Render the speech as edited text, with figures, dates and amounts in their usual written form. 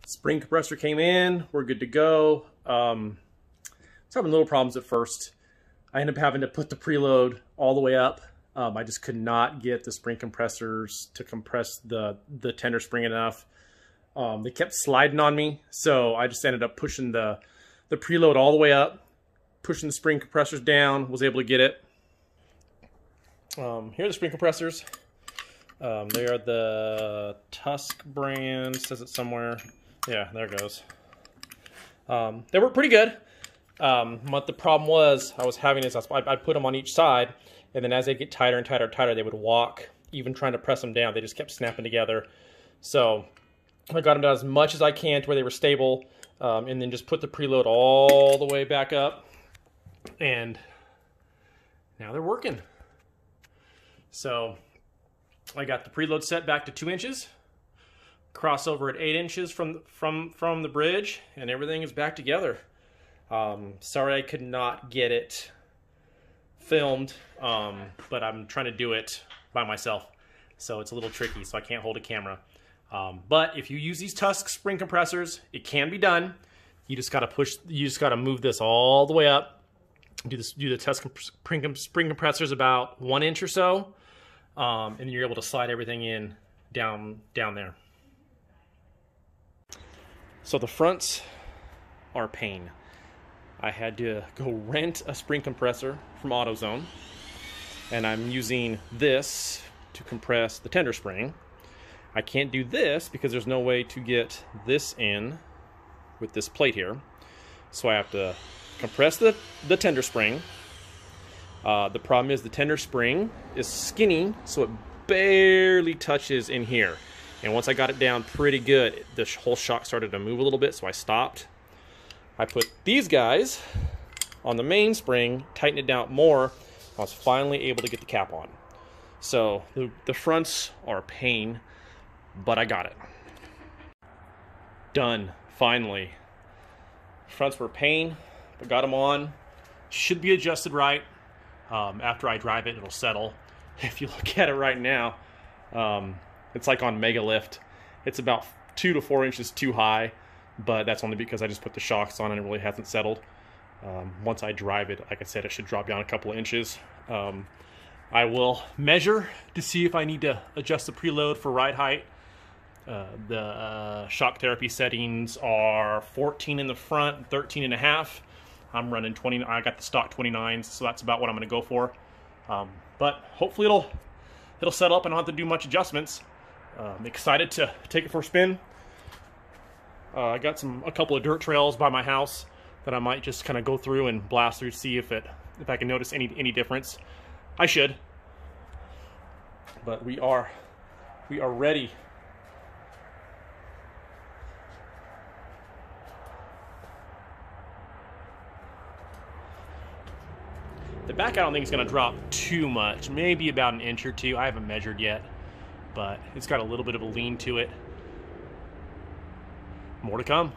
Spring compressor came in, we're good to go. I was having little problems at first. I ended up having to put the preload all the way up. I just could not get the spring compressors to compress the tender spring enough. They kept sliding on me, so I just ended up pushing the preload all the way up, pushing the spring compressors down, was able to get it. Here are the spring compressors. They are the Tusk brand, says it somewhere. Yeah, there it goes. They were pretty good. What the problem was I was having is I'd put them on each side, and then as they get tighter and tighter and tighter, they would walk. Even trying to press them down, they just kept snapping together. So I got them down as much as I can to where they were stable, and then just put the preload all the way back up, and now they're working. So I got the preload set back to 2 inches, crossover at 8 inches from the bridge, and everything is back together. Sorry I could not get it filmed, but I'm trying to do it by myself, so it's a little tricky, so I can't hold a camera. But if you use these Tusk spring compressors, it can be done. You just gotta move this all the way up. Do the Tusk spring compressors about 1 inch or so, and then you're able to slide everything in down there. So the fronts are pain. I had to go rent a spring compressor from AutoZone, and I'm using this to compress the tender spring. I can't do this because there's no way to get this in with this plate here. So I have to compress the tender spring. The problem is the tender spring is skinny, so it barely touches in here. And once I got it down pretty good, the whole shock started to move a little bit, so I stopped. I put these guys on the main spring, tightened it down more. I was finally able to get the cap on. So the fronts are a pain, but I got it. Done, finally. Fronts were a pain, but got them on. Should be adjusted right. After I drive it, it'll settle. If you look at it right now, it's like on Mega Lift. It's about 2 to 4 inches too high, but that's only because I just put the shocks on and it really hasn't settled. Once I drive it, like I said, it should drop down a couple of inches. I will measure to see if I need to adjust the preload for ride height. The shock therapy settings are 14 in the front, 13 and a half. I'm running 20. I got the stock 29s, so that's about what I'm going to go for. But hopefully it'll settle up and I don't have to do much adjustments. I'm excited to take it for a spin. I got a couple of dirt trails by my house that I might just kind of go through and blast through to see if I can notice any difference. I should. But we are ready. The back I don't think is going to drop too much, maybe about 1 inch or 2. I haven't measured yet, but it's got a little bit of a lean to it. More to come.